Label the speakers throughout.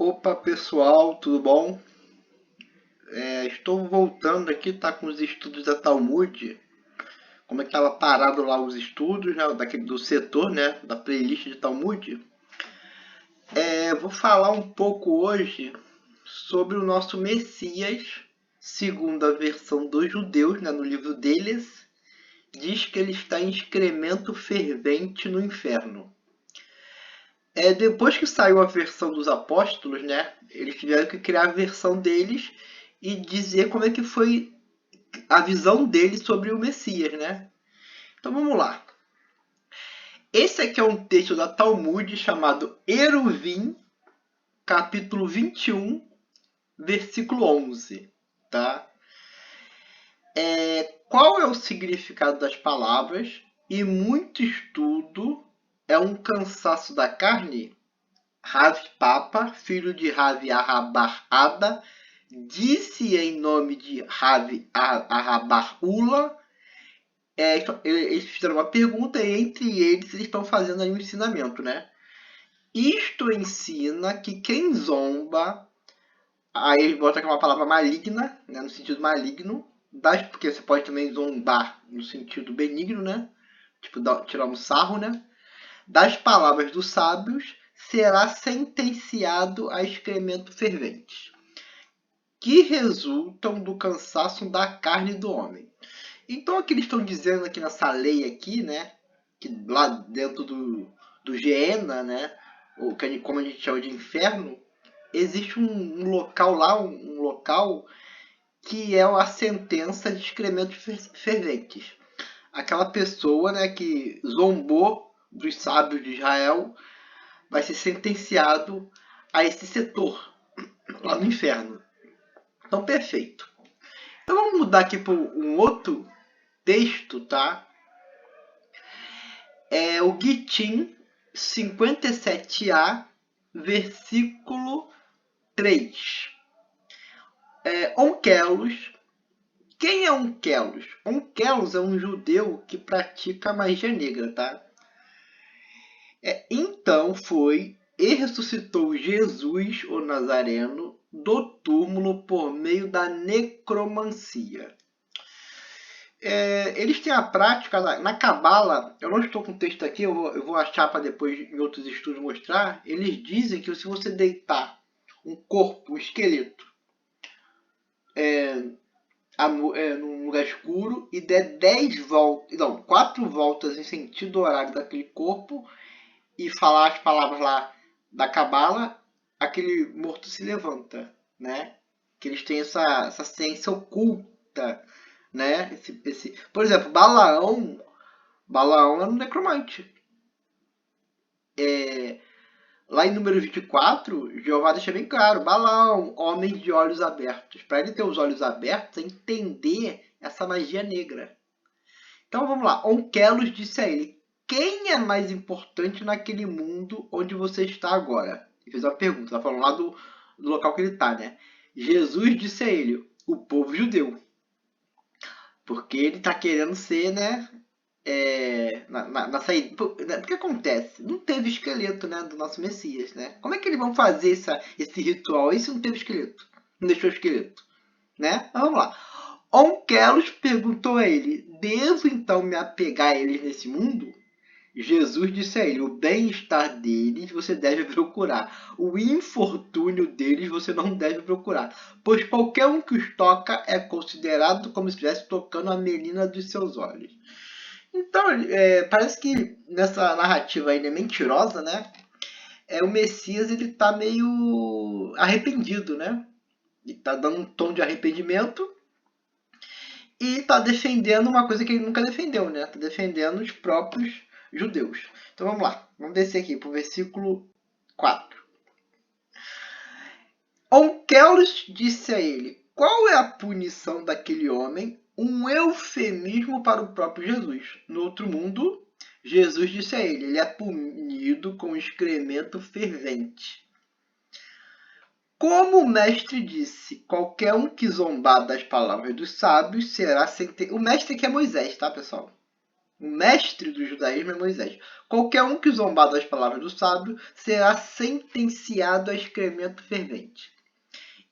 Speaker 1: Opa pessoal, tudo bom? Estou voltando aqui, tá, com os estudos da Talmud. Como é que estava parado lá os estudos, né, do setor, né, da playlist de Talmud. Vou falar um pouco hoje sobre o nosso Messias, segundo a versão dos judeus, né, no livro deles. Diz que ele está em excremento fervente no inferno. Depois que saiu a versão dos apóstolos, né, eles tiveram que criar a versão deles e dizer como é que foi a visão deles sobre o Messias, né? Então vamos lá. Esse aqui é um texto da Talmud chamado Eruvin, capítulo 21, versículo 11, tá? Qual é o significado das palavras? E muito estudo é um cansaço da carne? Rav Papa, filho de Rav Arabar Abba, disse em nome de Rav Arabar Ula. Eles fizeram uma pergunta e entre eles estão fazendo aí um ensinamento, né? Isto ensina que quem zomba, aí eles botam aqui uma palavra maligna, né, no sentido maligno, porque você pode também zombar no sentido benigno, né? Tipo, tirar um sarro, né? Das palavras dos sábios, será sentenciado a excremento fervente, que resultam do cansaço da carne do homem. Então, o que eles estão dizendo aqui nessa lei aqui, né, que lá dentro do Geena, né, ou como a gente chama de inferno, existe um local lá, um local que é a sentença de excrementos ferventes. Aquela pessoa, né, que zombou dos sábios de Israel vai ser sentenciado a esse setor lá no inferno. Então, perfeito. Então, vamos mudar aqui para um outro texto, tá? É o Gitin 57a, versículo 3. Onkelos. Quem é Onkelos? Onkelos é um judeu que pratica magia negra, tá? Então foi e ressuscitou Jesus, o Nazareno, do túmulo por meio da necromancia. Eles têm a prática na Cabala. Eu não estou com o texto aqui, eu vou achar para depois em outros estudos mostrar. Eles dizem que se você deitar um corpo, um esqueleto, num lugar escuro e der 4 voltas em sentido horário daquele corpo e falar as palavras lá da Cabala, aquele morto se levanta, né? Que eles têm essa ciência oculta, né? Por exemplo, Balaão era um necromante. Lá em número 24, Jeová deixa bem claro, Balaão, homem de olhos abertos. Para ele ter os olhos abertos, é entender essa magia negra. Então vamos lá. Onkelos disse a ele, quem é mais importante naquele mundo onde você está agora? Ele fez uma pergunta, está falando lá do local que ele está, né? Jesus disse a ele, o povo judeu. Porque ele está querendo ser, né? Na saída. Porque acontece? Não teve esqueleto, né? Do nosso Messias, né? Como é que eles vão fazer esse ritual aí se não teve esqueleto? Não deixou esqueleto, né? Então, vamos lá. Onkelos perguntou a ele, devo então me apegar a eles nesse mundo? Jesus disse a ele, o bem-estar deles você deve procurar, o infortúnio deles você não deve procurar, pois qualquer um que os toca é considerado como se estivesse tocando a menina dos seus olhos. Então, parece que nessa narrativa ainda mentirosa, né? O Messias ele tá meio arrependido, né? Ele tá dando um tom de arrependimento e está defendendo uma coisa que ele nunca defendeu, né? Está defendendo os próprios judeus. Então vamos lá, vamos descer aqui para o versículo 4. Onkelos disse a ele, qual é a punição daquele homem? Um eufemismo para o próprio Jesus. No outro mundo, Jesus disse a ele é punido com excremento fervente. Como o mestre disse, qualquer um que zombar das palavras dos sábios será sentenciado. O mestre aqui é Moisés, tá, pessoal? O mestre do judaísmo é Moisés. Qualquer um que zombar das palavras do sábio será sentenciado a excremento fervente.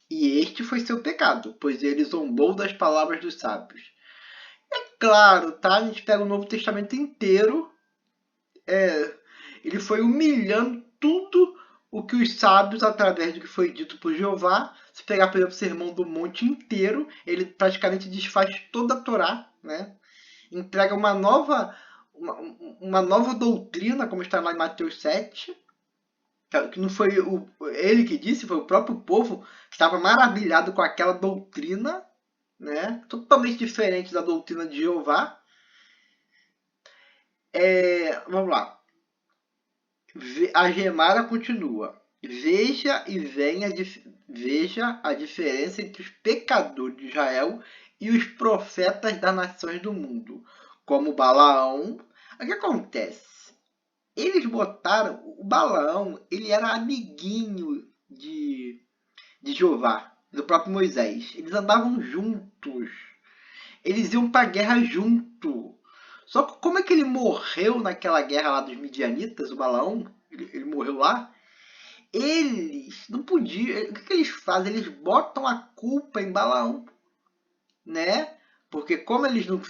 Speaker 1: E este foi seu pecado, pois ele zombou das palavras dos sábios. É claro, tá? A gente pega o Novo Testamento inteiro. Ele foi humilhando tudo o que os sábios, através do que foi dito por Jeová. Se pegar, por exemplo, o Sermão do Monte inteiro, ele praticamente desfaz toda a Torá, né? Entrega uma nova doutrina, como está lá em Mateus 7, que não foi ele que disse, foi o próprio povo que estava maravilhado com aquela doutrina, né? Totalmente diferente da doutrina de Jeová. Vamos lá. A Gemara continua. Veja a diferença entre os pecadores de Israel e os profetas das nações do mundo, como Balaão. O que acontece? Eles botaram. O Balaão, ele era amiguinho de Jeová, do próprio Moisés. Eles andavam juntos. Eles iam pra guerra junto. Só que como é que ele morreu naquela guerra lá dos Midianitas, o Balaão? Ele morreu lá? Eles não podiam. O que eles fazem? Eles botam a culpa em Balaão, né? Porque como eles não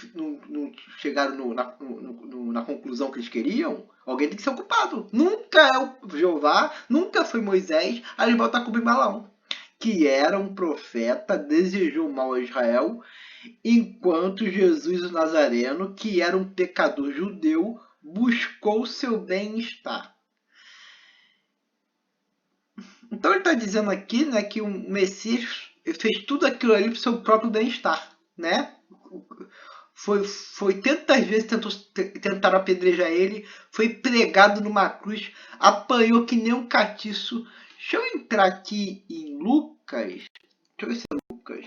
Speaker 1: chegaram na conclusão que eles queriam, alguém tem que ser o culpado. Nunca é o Jeová, nunca foi Moisés, aí eles botam a culpa em Balaão, que era um profeta, desejou mal a Israel, enquanto Jesus o Nazareno, que era um pecador judeu, buscou seu bem-estar. Então ele está dizendo aqui, né, que o Messias fez tudo aquilo ali para o seu próprio bem-estar, né? Foi tantas vezes tentaram apedrejar ele, foi pregado numa cruz, apanhou que nem um catiço. Deixa eu entrar aqui em Lucas. Deixa eu ver se é Lucas.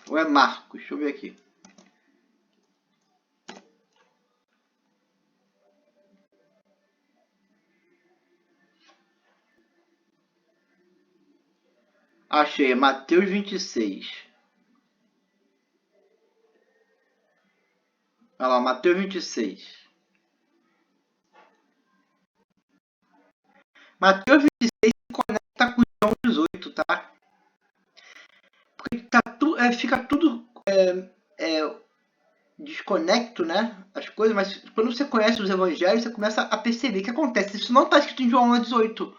Speaker 1: Ou é Marcos? Deixa eu ver aqui. Achei, é Mateus 26. Olha lá, Mateus 26. Mateus 26 se conecta com João 18, tá? Porque fica tudo desconecto, né? As coisas, mas quando você conhece os evangelhos, você começa a perceber o que acontece. Isso não está escrito em João 18.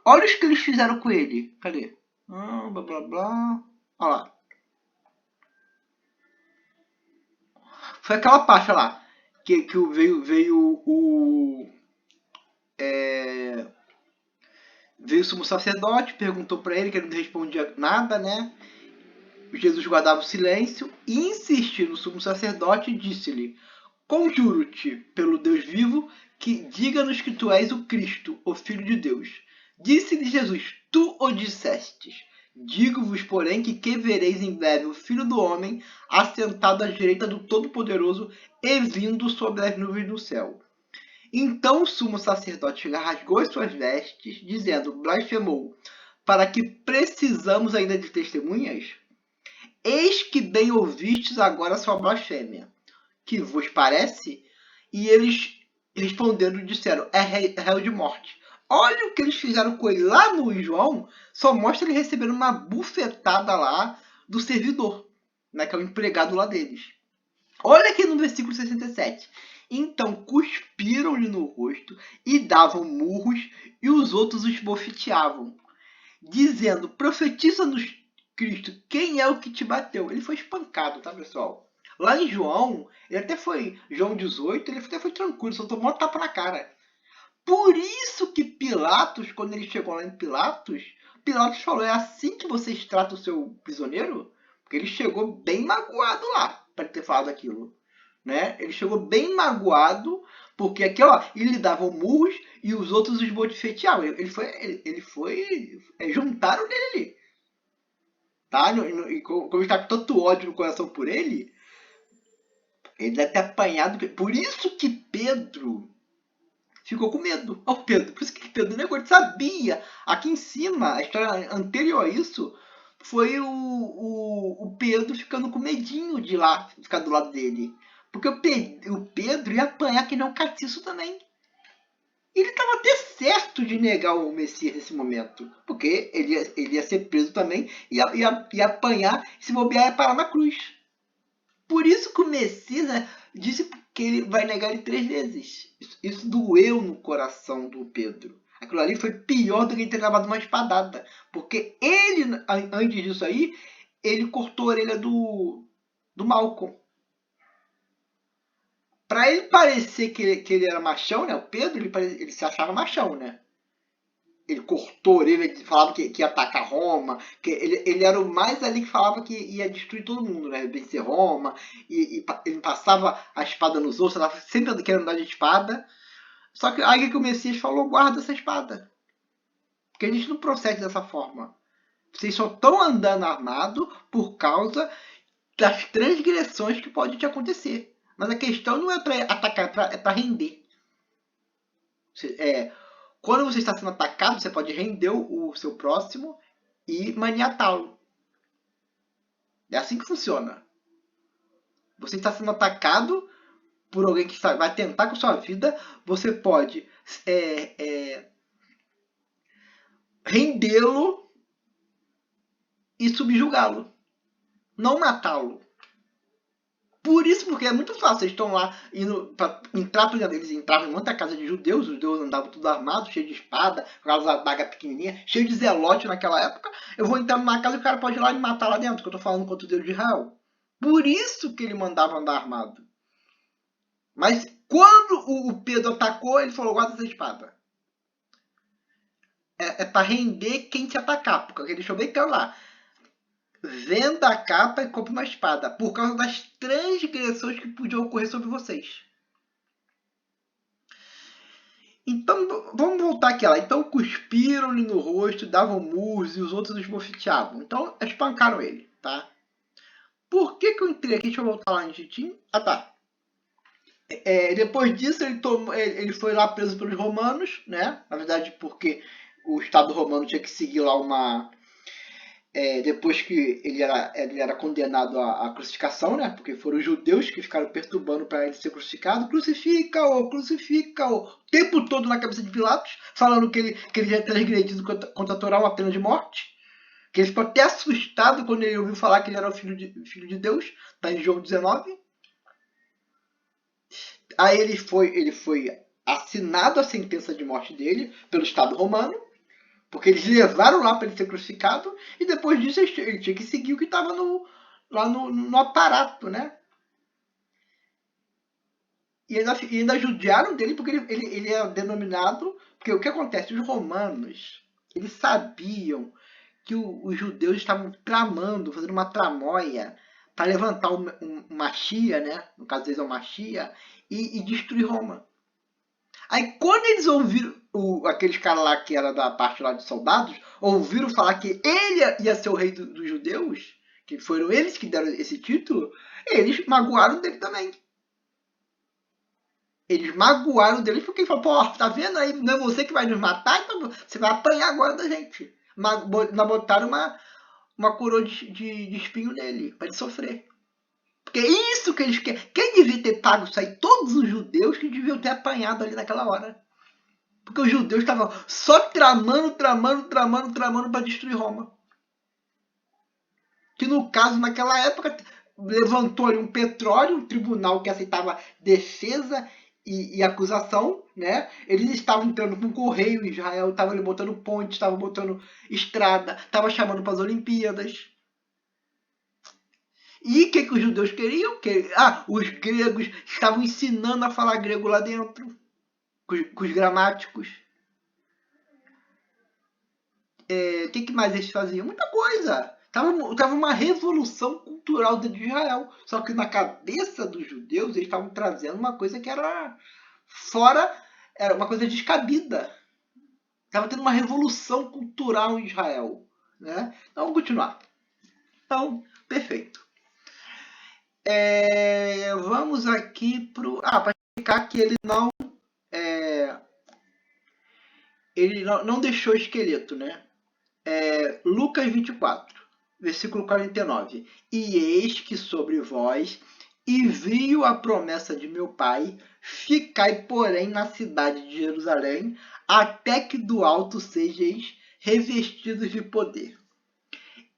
Speaker 1: Olha os que eles fizeram com ele. Cadê? Blá blá blá. Olha lá. Foi aquela parte lá que veio o sumo sacerdote, perguntou para ele, que ele não respondia nada, né? Jesus guardava o silêncio e insistiu no sumo sacerdote e disse-lhe: Conjuro-te, pelo Deus vivo, que diga-nos que tu és o Cristo, o Filho de Deus. Disse-lhe Jesus: Tu o dissestes. Digo-vos, porém, que vereis em breve o Filho do Homem assentado à direita do Todo-Poderoso e vindo sobre as nuvens do céu. Então o sumo sacerdote rasgou as suas vestes, dizendo: Blasfemou, para que precisamos ainda de testemunhas? Eis que bem ouvistes agora sua blasfêmia. Que vos parece? E eles responderam, disseram: é réu de morte. Olha o que eles fizeram com ele lá no João, só mostra ele recebendo uma bufetada lá do servidor, né, que é o empregado lá deles. Olha aqui no versículo 67. Então cuspiram-lhe no rosto e davam murros, e os outros os bofeteavam, dizendo: Profetiza-nos, Cristo, quem é o que te bateu? Ele foi espancado, tá, pessoal? Lá em João, ele até foi, João 18, ele até foi tranquilo, só tomou uma tapa na cara. Por isso que Pilatos, quando ele chegou lá em Pilatos falou: é assim que vocês tratam o seu prisioneiro? Porque ele chegou bem magoado lá para ter falado aquilo, né? Ele chegou bem magoado porque aqui, ó, ele dava murros e os outros os bofeteavam. Juntaram nele ali, tá? E como está com tanto ódio no coração por ele, Ele deve ter apanhado. Por isso que Pedro ficou com medo. Ó, Pedro, por isso que Pedro negou, ele sabia. Aqui em cima, a história anterior a isso, foi o Pedro ficando com medinho de ir lá, ficar do lado dele. Porque o Pedro ia apanhar que nem um catiço também. Ele estava até certo de negar o Messias nesse momento. Porque ele ia ser preso também, ia apanhar, e se bobear ia parar na cruz. Por isso que o Messias, né, disse que ele vai negar ele 3 vezes. Isso doeu no coração do Pedro. Aquilo ali foi pior do que ele ter levado uma espadada. Porque ele, antes disso aí, ele cortou a orelha do Malcolm. Pra ele parecer que ele era machão, né? O Pedro, ele se achava machão, né? Ele cortou a orelha, falava que ia atacar Roma, que ele era o mais ali que falava que ia destruir todo mundo, né? Vencer Roma, e ele passava a espada nos outros, ela sempre querendo andar de espada. Só que aí que o Messias falou, guarda essa espada. Porque a gente não procede dessa forma. Vocês só estão andando armado por causa das transgressões que podem te acontecer. Mas a questão não é para atacar, é para render. Quando você está sendo atacado, você pode render o seu próximo e maniatá-lo. É assim que funciona. Você está sendo atacado por alguém que vai tentar com a sua vida, você pode rendê-lo e subjugá-lo. Não matá-lo. Por isso, porque é muito fácil. Eles estão lá indo para entrar, eles entravam em muita casa de judeus, os judeus andavam tudo armados, cheio de espada, com aquelas adagas pequenininhas, cheio de zelote naquela época. Eu vou entrar numa casa e o cara pode ir lá e me matar lá dentro, que eu tô falando contra o Deus de Israel. Por isso que ele mandava andar armado. Mas quando o Pedro atacou, ele falou, guarda essa espada. É para render quem te atacar, porque ele deixou bem claro lá. Venda a capa e compre uma espada, por causa das transgressões que podiam ocorrer sobre vocês. Então, vamos voltar aqui lá. Então, cuspiram-lhe no rosto, davam murros e os outros esbofeteavam. Então, espancaram ele, tá? Por que eu entrei aqui? Deixa eu voltar lá em Titim. Ah, tá. Depois disso, ele foi lá preso pelos romanos, né? Na verdade, porque o Estado romano tinha que seguir lá uma... depois que ele era condenado à crucificação, né? Porque foram os judeus que ficaram perturbando para ele ser crucificado. Crucifica-o, crucifica-o. O tempo todo na cabeça de Pilatos, falando que ele já tinha transgredido contra a Torá uma pena de morte. Que ele ficou até assustado quando ele ouviu falar que ele era o filho de Deus. Está em João 19. Aí ele foi assinado a sentença de morte dele pelo Estado romano. Porque eles levaram lá para ele ser crucificado e depois disso ele tinha que seguir o que estava lá no aparato, né? E ainda judiaram dele porque ele é denominado... Porque o que acontece? Os romanos, eles sabiam que os judeus estavam tramando, fazendo uma tramóia para levantar uma Shia, né? No caso deles é uma Shia, e destruir Roma. Aí quando eles ouviram, aqueles caras lá que era da parte lá de soldados, ouviram falar que ele ia ser o rei dos judeus, que foram eles que deram esse título, eles magoaram dele também. Eles magoaram dele porque ele falou, pô, tá vendo aí, não é você que vai nos matar, então você vai apanhar agora da gente. Botaram uma coroa de espinho nele, para ele sofrer. Porque é isso que eles querem. Quem devia ter pago isso aí? Todos os judeus que deviam ter apanhado ali naquela hora. Porque os judeus estavam só tramando para destruir Roma. Que no caso, naquela época, levantou ali um petróleo, um tribunal que aceitava defesa e acusação, né? Eles estavam entrando com correio em Israel, estavam ali botando ponte, estavam botando estrada, estavam chamando para as Olimpíadas. E o que os judeus queriam? Os gregos estavam ensinando a falar grego lá dentro, com os gramáticos. O que mais eles faziam? Muita coisa. Tava uma revolução cultural dentro de Israel. Só que na cabeça dos judeus, eles estavam trazendo uma coisa que era fora, era uma coisa descabida. Estava tendo uma revolução cultural em Israel. Né? Então, vamos continuar. Então, perfeito. Vamos aqui para explicar que ele não deixou esqueleto, né? Lucas 24, versículo 49. E eis que sobre vós envio a promessa de meu Pai, ficai, porém, na cidade de Jerusalém, até que do alto sejais revestidos de poder.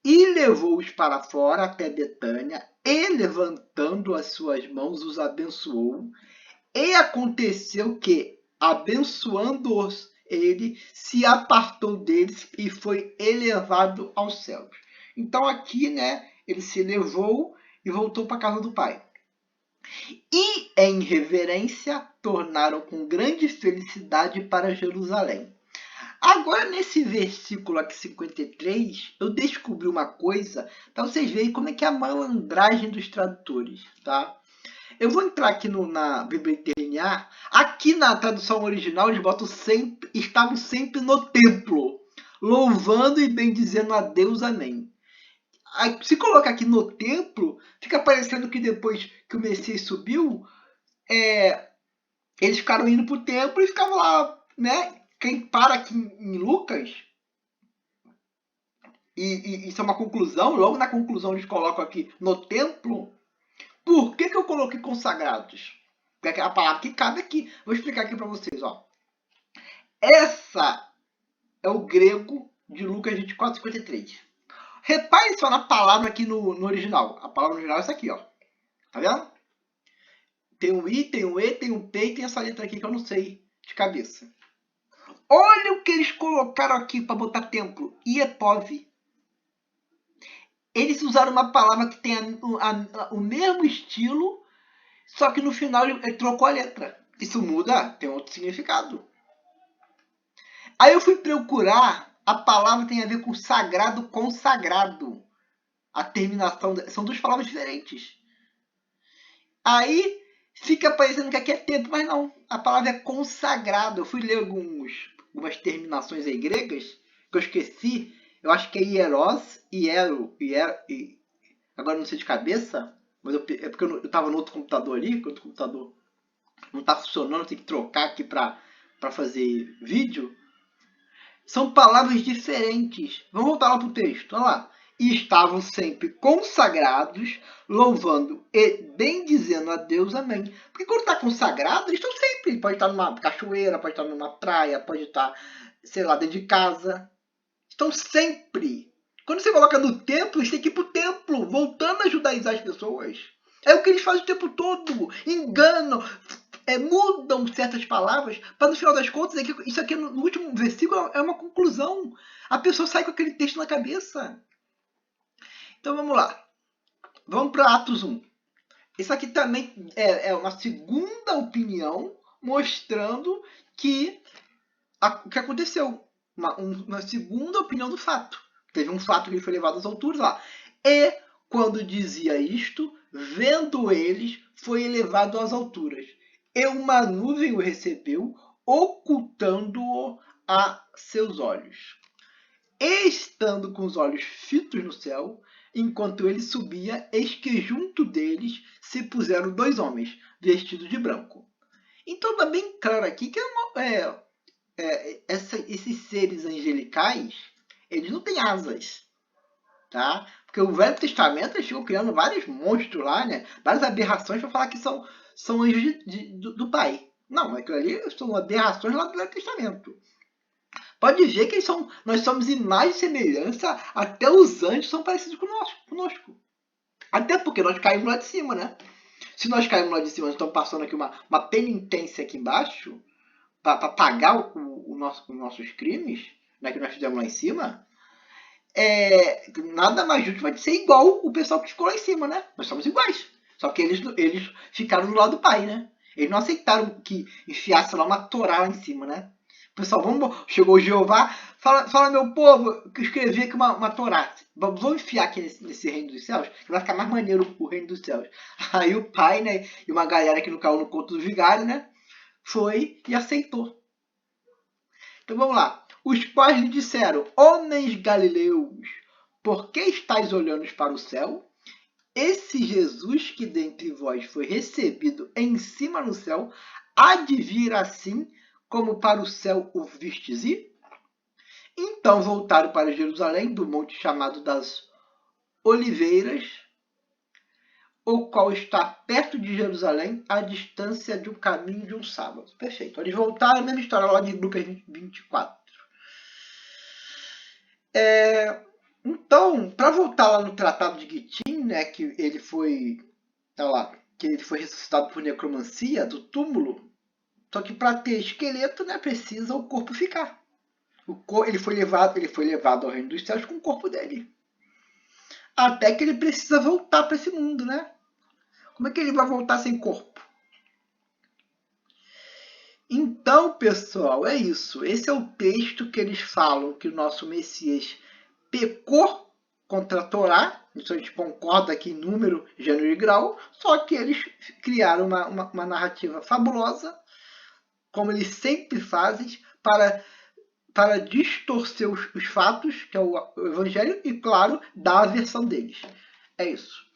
Speaker 1: E levou-os para fora até Betânia, e levantando as suas mãos, os abençoou. E aconteceu que, abençoando-os, ele se apartou deles e foi elevado aos céus. Então aqui, né, ele se elevou e voltou para a casa do Pai. E, em reverência, tornaram com grande felicidade para Jerusalém. Agora, nesse versículo aqui, 53, eu descobri uma coisa para vocês verem como é que é a malandragem dos tradutores, tá? Eu vou entrar aqui na Bíblia Interlinear. Aqui na tradução original, eles botam sempre, estavam sempre no templo, louvando e bendizendo a Deus, amém. Aí, se coloca aqui no templo, fica parecendo que depois que o Messias subiu, eles ficaram indo para o templo e ficavam lá, né? Quem para aqui em Lucas, e isso é uma conclusão, logo na conclusão eles colocam aqui no templo. Por que eu coloquei consagrados? Porque é a palavra que cabe aqui. Vou explicar aqui para vocês. Ó. Essa é o grego de Lucas 24, 53. Repare só na palavra aqui no original. A palavra no original é essa aqui. Ó. Tá vendo? Tem um I, tem um E, tem um P e tem essa letra aqui que eu não sei de cabeça. Olha o que eles colocaram aqui para botar templo. Iepov. Eles usaram uma palavra que tem o mesmo estilo, só que no final ele trocou a letra. Isso muda, tem outro significado. Aí eu fui procurar, a palavra tem a ver com sagrado, consagrado. A terminação, são duas palavras diferentes. Aí fica parecendo que aqui é tempo, mas não. A palavra é consagrado. Eu fui ler algumas terminações aí gregas, que eu esqueci. Eu acho que é hieros, agora não sei de cabeça, mas é porque eu estava no outro computador ali, que o outro computador não está funcionando, tem que trocar aqui para fazer vídeo. São palavras diferentes. Vamos voltar lá para o texto. Olha lá. E estavam sempre consagrados, louvando e bendizendo a Deus. Amém. Porque quando está consagrado, eles estão sempre. Pode estar numa cachoeira, pode estar numa praia, pode estar, sei lá, dentro de casa. Estão sempre. Quando você coloca no templo, eles têm que ir para o templo, voltando a judaizar as pessoas. É o que eles fazem o tempo todo. Enganam, mudam certas palavras, para no final das contas, isso aqui no último versículo é uma conclusão. A pessoa sai com aquele texto na cabeça. Então vamos lá. Vamos para Atos 1. Isso aqui também é uma segunda opinião mostrando que o que aconteceu. Uma segunda opinião do fato. Teve um fato que ele foi levado às alturas lá. E quando dizia isto, vendo eles, foi elevado às alturas. E uma nuvem o recebeu, ocultando-o a seus olhos. E estando com os olhos fitos no céu, enquanto ele subia, eis que junto deles se puseram dois homens, vestidos de branco. Então está bem claro aqui que esses seres angelicais, eles não têm asas. Tá? Porque o Velho Testamento eles ficam criando vários monstros lá, né? Várias aberrações para falar que são anjos do Pai. Não, aquilo ali são aberrações lá do Velho Testamento. Pode ver que nós somos imagem e semelhança, até os anjos são parecidos conosco. Até porque nós caímos lá de cima, né? Se nós caímos lá de cima, nós estamos passando aqui uma penitência aqui embaixo, para pagar os nossos crimes, né, que nós fizemos lá em cima, nada mais justo vai ser igual o pessoal que ficou lá em cima, né? Nós somos iguais. Só que eles ficaram do lado do Pai, né? Eles não aceitaram que enfiasse lá uma Torá lá em cima, né? Pessoal, chegou o Jeová, fala meu povo, que escrevi aqui uma Torá. Vamos enfiar aqui nesse reino dos céus, que vai ficar mais maneiro o reino dos céus. Aí o pai, né, e uma galera que não caiu no conto do vigário, né, foi e aceitou. Então vamos lá. Os quais lhe disseram, homens galileus, por que estáis olhando para o céu? esse Jesus que dentre vós foi recebido em cima no céu, há de vir assim como para o céu o vistes ir? Então voltaram para Jerusalém, do monte chamado das Oliveiras, o qual está perto de Jerusalém, à distância de um caminho de um sábado. Perfeito. Eles voltaram, a mesma história lá de Lucas 24. Então, para voltar lá no Tratado de Gitim, né, que ele foi ressuscitado por necromancia do túmulo, só que para ter esqueleto, né, precisa o corpo ficar. Ele foi levado ao reino dos céus com o corpo dele. Até que ele precisa voltar para esse mundo, né? Como é que ele vai voltar sem corpo? Então, pessoal, é isso. Esse é o texto que eles falam que o nosso Messias pecou contra a Torá. Isso a gente concorda aqui em número, gênero e grau. Só que eles criaram uma narrativa fabulosa, como eles sempre fazem, para distorcer os fatos, que é o Evangelho, e, claro, dar a versão deles. É isso.